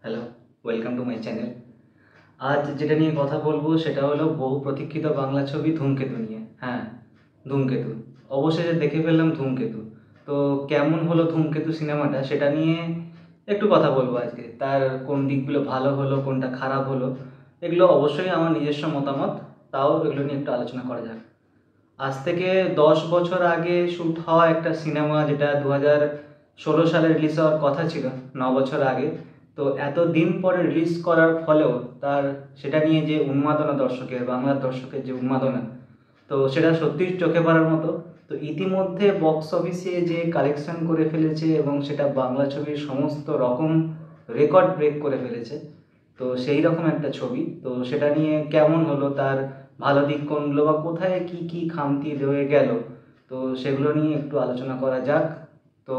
Hello, welcome to my channel. আজ যেটা নিয়ে কথা বলবো সেটা হলো বহু প্রতীক্ষিত বাংলা ছবি ধূমকেতু নিয়ে। হ্যাঁ, ধূমকেতু অবশেষে দেখে ফেললাম ধূমকেতু। তো কেমন হলো ধূমকেতু সিনেমাটা সেটা নিয়ে একটু কথা বলবো আজকে। তার কোন দিকগুলো ভালো হলো, কোনটা খারাপ হলো, এগুলো অবশ্যই আমার নিজস্ব মতামত। তাও এগুলো নিয়ে একটু আলোচনা করা যাক। আজ থেকে 10 বছর আগে শ্যুট হওয়া একটা সিনেমা, যেটা 2016 সালে রিলিজ হওয়ার কথা ছিল, 9 বছর আগে। তো এত দিন পরে রিলিজ করার ফলেও তার সেটা নিয়ে যে উন্মাদনা দর্শকের, বাংলার দর্শকের যে উন্মাদনা, তো সেটা সত্যিই চোখে পড়ার মতো। তো ইতিমধ্যে বক্স অফিসে যে কালেকশন করে ফেলেছে এবং সেটা বাংলা ছবির সমস্ত রকম রেকর্ড ব্রেক করে ফেলেছে। তো সেই রকম একটা ছবি, তো সেটা নিয়ে কেমন হলো, তার ভালো দিক কোনগুলো বা কোথায় কি কি খামতি রয়ে গেল, তো সেগুলো নিয়ে একটু আলোচনা করা যাক। তো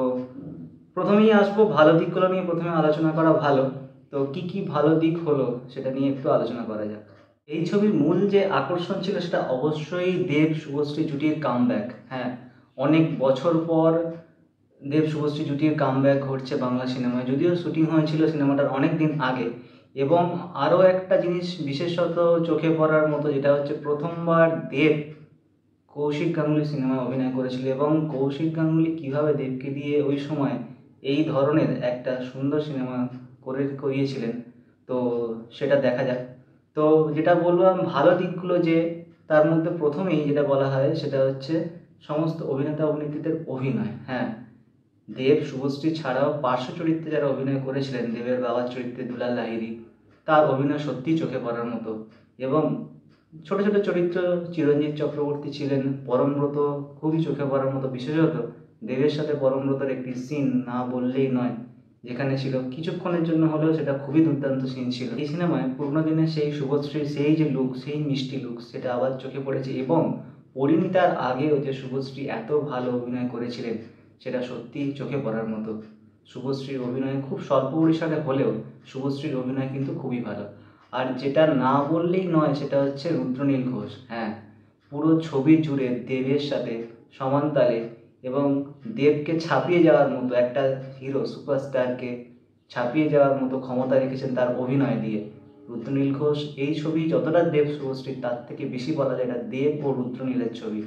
প্রথমেই আসবো ভালো দিকগুলো নিয়ে, প্রথমে আলোচনা করা ভালো। তো কি কি ভালো দিক হলো সেটা নিয়ে একটু আলোচনা করা যাক। এই ছবির মূল যে আকর্ষণ ছিল সেটা অবশ্যই দেব শুভশ্রী জুটির কামব্যাক। হ্যাঁ, অনেক বছর পর দেব শুভশ্রী জুটির কামব্যাক ঘটছে বাংলা সিনেমায়। যদিও শুটিং হয়েছিল সিনেমাটার অনেক দিন আগে। এবং আরও একটা জিনিস বিশেষত চোখে পড়ার মতো, যেটা হচ্ছে প্রথমবার দেব কৌশিক গাঙ্গুলি সিনেমায় অভিনয় করেছিল এবং কৌশিক গাঙ্গুলি কীভাবে দেবকে দিয়ে ওই সময় এই ধরনের একটা সুন্দর সিনেমা করিয়েছিলেন। তো সেটা দেখা যাক। তো যেটা বললাম ভালো দিকগুলো, যে তার মধ্যে প্রথমেই যেটা বলা হয় সেটা হচ্ছে সমস্ত অভিনেতা অভিনেত্রীদের অভিনয়। হ্যাঁ, দেব শুভশ্রী ছাড়াও পার্শ্ব চরিত্রে যারা অভিনয় করেছিলেন, দেবের বাবার চরিত্রে দুলাল লাহিড়ী, তার অভিনয় সত্যিই চোখে পড়ার মতো। এবং ছোট ছোট চরিত্র, চিরঞ্জিত চক্রবর্তী ছিলেন, পরমব্রত খুবই চোখে পড়ার মতো। বিশেষত দেবের সাথে পরমব্রতর একটি সিন না বললেই নয়, যেখানে ছিল কিছুক্ষণের জন্য হলেও, সেটা খুবই দুর্দান্ত সিন ছিল। এই সিনেমায় পুরোনো দিনে সেই শুভশ্রীর সেই যে লুক, সেই মিষ্টি লুক, সেটা আবার চোখে পড়েছে। এবং পরিণীতার আগেও যে শুভশ্রী এত ভালো অভিনয় করেছিলেন, সেটা সত্যিই চোখে পড়ার মতো। শুভশ্রীর অভিনয় খুব স্বল্প পরিসরে হলেও শুভশ্রীর অভিনয় কিন্তু খুবই ভালো। আর যেটা না বললেই নয় সেটা হচ্ছে রুদ্রনীল ঘোষ। হ্যাঁ, পুরো ছবি জুড়ে দেবের সাথে সমান তালে এবং দেবকে ছাপিয়ে যাওয়ার মতো একটা হিরো, সুপারস্টারকে ছাপিয়ে যাওয়ার মতো ক্ষমতা রেখেছেন তার অভিনয় দিয়ে রুদ্রনীল ঘোষ। এই ছবি যতটা দেব শুভশ্রী, তার থেকে বেশি বলা যায় এটা দেব ও রুদ্রনীলের ছবি।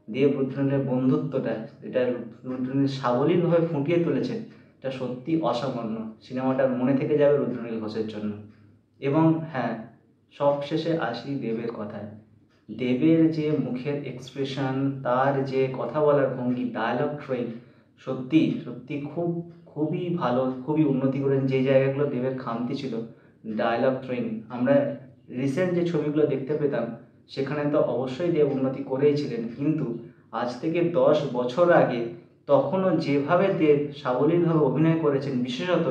দেব রুদ্রনীলের বন্ধুত্বটা, এটা রুদ্রনীল সাবলীলভাবে ফুটিয়ে তুলেছেন, এটা সত্যি অসামান্য। সিনেমাটার মনে থেকে যাবে রুদ্রনীল ঘোষের জন্য। এবং হ্যাঁ, সবশেষে আসি দেবের কথায়। দেবের যে মুখের এক্সপ্রেশন, তার যে কথা বলার ভঙ্গি, ডায়ালগ ট্রেন, সত্যি সত্যি খুবই ভালো, খুবই উন্নতি করেন। যে জায়গাগুলো দেবের খামতি ছিল, ডায়ালগ ট্রেন, আমরা রিসেন্ট যে ছবিগুলো দেখতে পেতাম সেখানে তো অবশ্যই দেব উন্নতি করেইছিলেন, কিন্তু আজ থেকে 10 বছর আগে তখনও যেভাবে দেব সাবলীলভাবে অভিনয় করেছেন, বিশেষত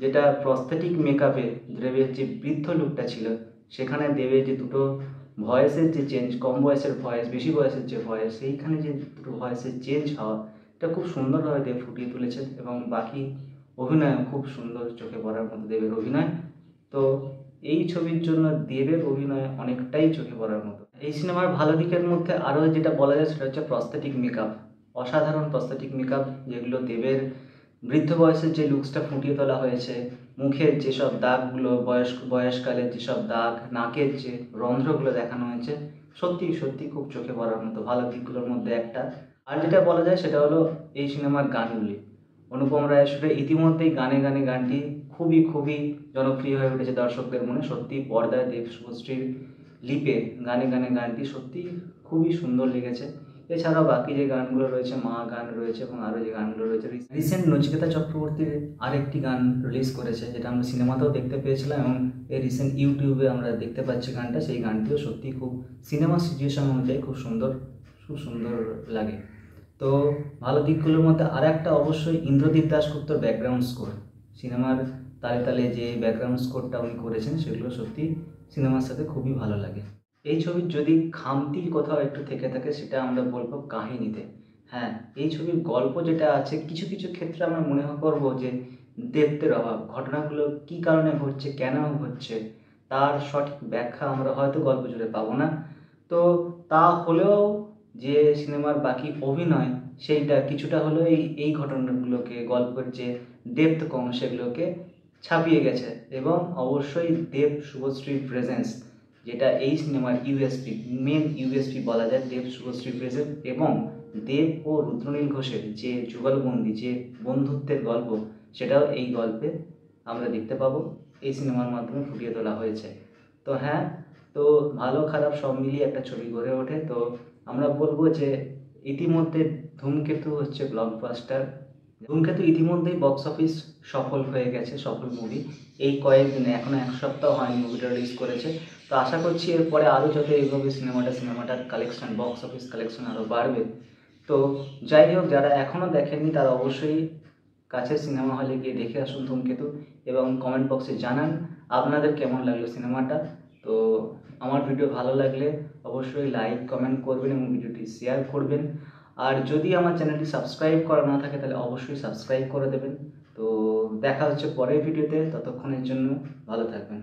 যেটা প্রস্থেটিক মেকআপে দেবের যে বৃদ্ধ লুকটা ছিল, সেখানে দেবের যে দুটো ভয়েসের যে চেঞ্জ, কম বয়সের ভয়েস, বেশি বয়সের যে ভয়েস, সেইখানে যে দুটো ভয়েসের চেঞ্জ হওয়া, এটা খুব সুন্দরভাবে দেব ফুটিয়ে তুলেছেন। এবং বাকি অভিনয় খুব সুন্দর, চোখে পড়ার মতো দেবের অভিনয়। তো এই ছবির জন্য দেবের অভিনয় অনেকটাই চোখে পড়ার মতো। এই সিনেমার ভালো দিকের মধ্যে আরও যেটা বলা যায় সেটা হচ্ছে প্রস্থেটিক মেকআপ। অসাধারণ প্রস্থেটিক মেকআপ, যেগুলো দেবের বৃদ্ধ বয়সের যে লুকসটা ফুটিয়ে তোলা হয়েছে, মুখের যেসব দাগগুলো, বয়সকালের যেসব দাগ, নাকের যে রন্ধ্রগুলো দেখানো হয়েছে, সত্যি সত্যি খুব চোখে পড়ার মতো ভালো দিকগুলোর মধ্যে একটা। আর যেটা বলা যায় সেটা হলো এই সিনেমার গানগুলি। অনুপম রায়ের সুরে ইতিমধ্যেই গানে গানে গানটি খুবই খুবই জনপ্রিয় হয়ে উঠেছে দর্শকদের মনে। সত্যি পর্দায় দেব শুভশ্রীর লিপে গানে গানে গানটি সত্যি খুবই সুন্দর লেগেছে। এছাড়াও বাকি যে গানগুলো রয়েছে, মা গান রয়েছে এবং আরও যে গানগুলো রয়েছে, রিসেন্ট নচিকেতা চক্রবর্তীর আরেকটি গান রিলিজ করেছে, যেটা আমরা সিনেমাতেও দেখতে পেয়েছিলাম এবং এই রিসেন্ট ইউটিউবে আমরা দেখতে পাচ্ছি গানটা। সেই গানটিও সত্যি খুব সিনেমা সিচুয়েশন অনুযায়ী খুব সুন্দর, খুব সুন্দর লাগে। তো ভালো দিকগুলোর মধ্যে আর একটা অবশ্যই ইন্দ্রদীপ দাশগুপ্তর ব্যাকগ্রাউন্ড স্কোর। সিনেমার তালে তালে যে ব্যাকগ্রাউন্ড স্কোরটা উনি করেছেন, সেগুলো সত্যি সিনেমার সাথে খুবই ভালো লাগে। এই ছবির যদি খামতি কোথাও একটু থেকে থাকে, সেটা আমরা বলবো কাহিনীতে। হ্যাঁ, এই ছবির গল্প যেটা আছে, কিছু কিছু ক্ষেত্রে আমরা মনে করবো যে ডেপথের অভাব, ঘটনাগুলো কী কারণে ঘটছে, কেন ঘটছে, তার সঠিক ব্যাখ্যা আমরা হয়তো গল্প জুড়ে পাবো না। তো তা হলেও যে সিনেমার বাকি অভিনয়, সেইটা কিছুটা হলেও এই এই ঘটনাগুলোকে, গল্পের যে ডেপথ কম, সেগুলোকে ছাপিয়ে গেছে। এবং অবশ্যই দেব শুভশ্রীর প্রেজেন্স, যেটা এই সিনেমার ইউএসপি, মেন ইউএসপি বলা যায়, দেব শুভশ্রীর প্রেজেন্স এবং দেব ও রুদ্রনীল ঘোষের যে যুগলবন্দি, যে বন্ধুত্বের গল্প, সেটাও এই গল্পে আমরা দেখতে পাবো, এই সিনেমার মাধ্যমে ফুটিয়ে তোলা হয়েছে। তো হ্যাঁ, তো ভালো খারাপ সব মিলিয়ে একটা ছবি গড়ে ওঠে। তো আমরা বলবো যে ইতিমধ্যে ধূমকেতু হচ্ছে ব্লকবাস্টার। ধূমকেতু ইতিমধ্যেই বক্স অফিস সফল হয়ে গেছে, সফল মুভি। এই কয়েকদিনে, এখনো এক সপ্তাহ হয়নি মুভিটা রিলিজ করেছে। তো আশা করছি এরপরে আরও যত এইভাবে সিনেমাটার কালেকশন, বক্স অফিস কালেকশন আরও বাড়বে। তো যাই হোক, যারা এখনও দেখেননি তারা অবশ্যই কাছের সিনেমা হলে গিয়ে দেখে আসুন ধূমকেতু, এবং কমেন্ট বক্সে জানান আপনাদের কেমন লাগলো সিনেমাটা। তো আমার ভিডিও ভালো লাগলে অবশ্যই লাইক কমেন্ট করবেন এবং ভিডিওটি শেয়ার করবেন। আর যদি আমার চ্যানেলটি সাবস্ক্রাইব করা না থাকে তাহলে অবশ্যই সাবস্ক্রাইব করে দেবেন। তো দেখা হচ্ছে পরের ভিডিওতে, ততক্ষণের জন্য ভালো থাকবেন।